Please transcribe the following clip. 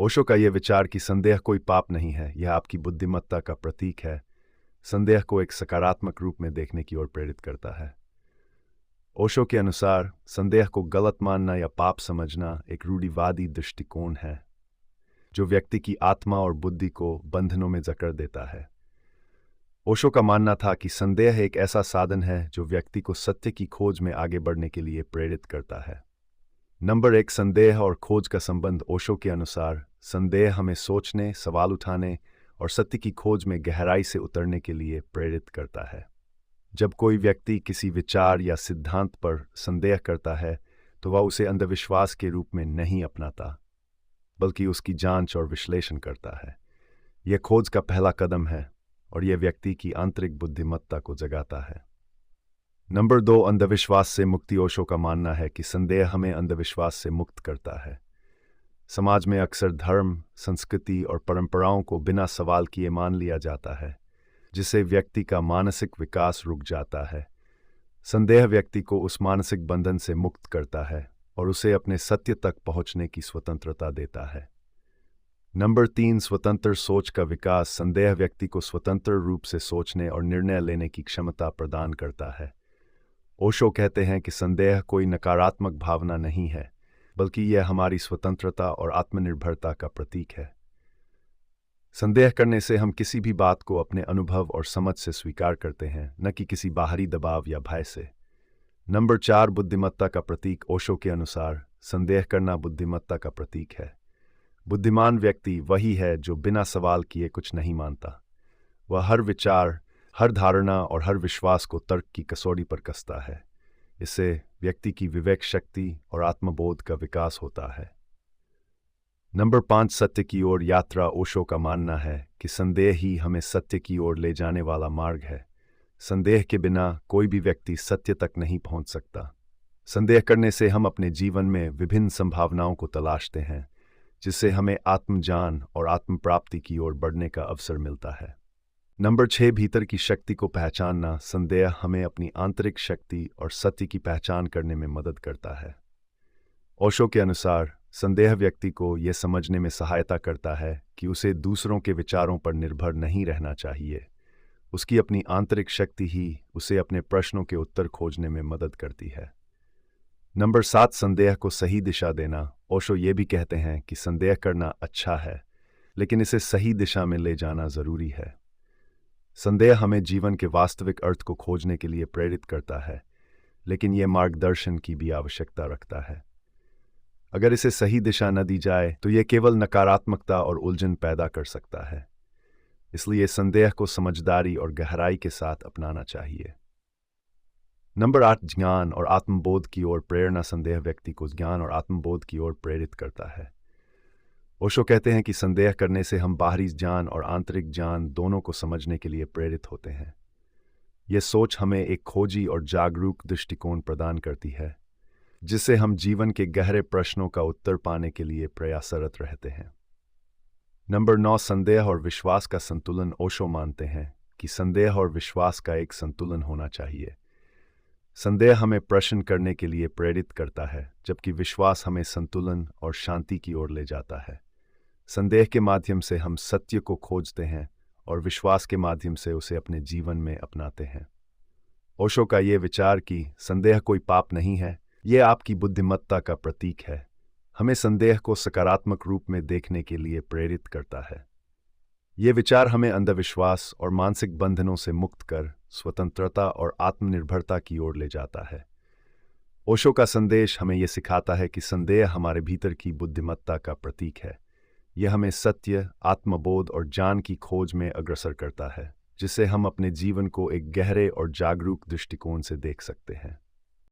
ओशो का यह विचार कि संदेह कोई पाप नहीं है, यह आपकी बुद्धिमत्ता का प्रतीक है, संदेह को एक सकारात्मक रूप में देखने की ओर प्रेरित करता है। ओशो के अनुसार संदेह को गलत मानना या पाप समझना एक रूढ़िवादी दृष्टिकोण है, जो व्यक्ति की आत्मा और बुद्धि को बंधनों में जकड़ देता है। ओशो का मानना था कि संदेह एक ऐसा साधन है जो व्यक्ति को सत्य की खोज में आगे बढ़ने के लिए प्रेरित करता है। नंबर 1, संदेह और खोज का संबंध। ओशो के अनुसार संदेह हमें सोचने, सवाल उठाने और सत्य की खोज में गहराई से उतरने के लिए प्रेरित करता है। जब कोई व्यक्ति किसी विचार या सिद्धांत पर संदेह करता है तो वह उसे अंधविश्वास के रूप में नहीं अपनाता, बल्कि उसकी जांच और विश्लेषण करता है। यह खोज का पहला कदम है और यह व्यक्ति की आंतरिक बुद्धिमत्ता को जगाता है। नंबर 2, अंधविश्वास से मुक्ति। ओशो का मानना है कि संदेह हमें अंधविश्वास से मुक्त करता है। समाज में अक्सर धर्म, संस्कृति और परंपराओं को बिना सवाल किए मान लिया जाता है, जिससे व्यक्ति का मानसिक विकास रुक जाता है। संदेह व्यक्ति को उस मानसिक बंधन से मुक्त करता है और उसे अपने सत्य तक पहुंचने की स्वतंत्रता देता है। नंबर 3, स्वतंत्र सोच का विकास। संदेह व्यक्ति को स्वतंत्र रूप से सोचने और निर्णय लेने की क्षमता प्रदान करता है। ओशो कहते हैं कि संदेह कोई नकारात्मक भावना नहीं है, बल्कि यह हमारी स्वतंत्रता और आत्मनिर्भरता का प्रतीक है। संदेह करने से हम किसी भी बात को अपने अनुभव और समझ से स्वीकार करते हैं, न कि किसी बाहरी दबाव या भय से। नंबर 4, बुद्धिमत्ता का प्रतीक। ओशो के अनुसार संदेह करना बुद्धिमत्ता का प्रतीक है। बुद्धिमान व्यक्ति वही है जो बिना सवाल किए कुछ नहीं मानता। वह हर विचार, हर धारणा और हर विश्वास को तर्क की कसौटी पर कसता है। इससे व्यक्ति की विवेक शक्ति और आत्मबोध का विकास होता है। नंबर 5, सत्य की ओर यात्रा। ओशो का मानना है कि संदेह ही हमें सत्य की ओर ले जाने वाला मार्ग है। संदेह के बिना कोई भी व्यक्ति सत्य तक नहीं पहुंच सकता। संदेह करने से हम अपने जीवन में विभिन्न संभावनाओं को तलाशते हैं, जिससे हमें आत्मज्ञान और आत्म प्राप्ति की ओर बढ़ने का अवसर मिलता है। नंबर 6, भीतर की शक्ति को पहचानना। संदेह हमें अपनी आंतरिक शक्ति और सत्य की पहचान करने में मदद करता है। ओशो के अनुसार संदेह व्यक्ति को यह समझने में सहायता करता है कि उसे दूसरों के विचारों पर निर्भर नहीं रहना चाहिए। उसकी अपनी आंतरिक शक्ति ही उसे अपने प्रश्नों के उत्तर खोजने में मदद करती है। नंबर 7, संदेह को सही दिशा देना। ओशो ये भी कहते हैं कि संदेह करना अच्छा है, लेकिन इसे सही दिशा में ले जाना जरूरी है। संदेह हमें जीवन के वास्तविक अर्थ को खोजने के लिए प्रेरित करता है, लेकिन यह मार्गदर्शन की भी आवश्यकता रखता है। अगर इसे सही दिशा न दी जाए तो यह केवल नकारात्मकता और उलझन पैदा कर सकता है। इसलिए संदेह को समझदारी और गहराई के साथ अपनाना चाहिए। नंबर 8, ज्ञान और आत्मबोध की ओर प्रेरणा। संदेह व्यक्ति को ज्ञान और आत्मबोध की ओर प्रेरित करता है। ओशो कहते हैं कि संदेह करने से हम बाहरी ज्ञान और आंतरिक ज्ञान दोनों को समझने के लिए प्रेरित होते हैं। यह सोच हमें एक खोजी और जागरूक दृष्टिकोण प्रदान करती है, जिससे हम जीवन के गहरे प्रश्नों का उत्तर पाने के लिए प्रयासरत रहते हैं। नंबर 9, संदेह और विश्वास का संतुलन। ओशो मानते हैं कि संदेह और विश्वास का एक संतुलन होना चाहिए। संदेह हमें प्रश्न करने के लिए प्रेरित करता है, जबकि विश्वास हमें संतुलन और शांति की ओर ले जाता है। संदेह के माध्यम से हम सत्य को खोजते हैं और विश्वास के माध्यम से उसे अपने जीवन में अपनाते हैं। ओशो का ये विचार कि संदेह कोई पाप नहीं है, यह आपकी बुद्धिमत्ता का प्रतीक है, हमें संदेह को सकारात्मक रूप में देखने के लिए प्रेरित करता है। ये विचार हमें अंधविश्वास और मानसिक बंधनों से मुक्त कर स्वतंत्रता और आत्मनिर्भरता की ओर ले जाता है। ओशो का संदेश हमें यह सिखाता है कि संदेह हमारे भीतर की बुद्धिमत्ता का प्रतीक है। यह हमें सत्य, आत्मबोध और ज्ञान की खोज में अग्रसर करता है, जिससे हम अपने जीवन को एक गहरे और जागरूक दृष्टिकोण से देख सकते हैं।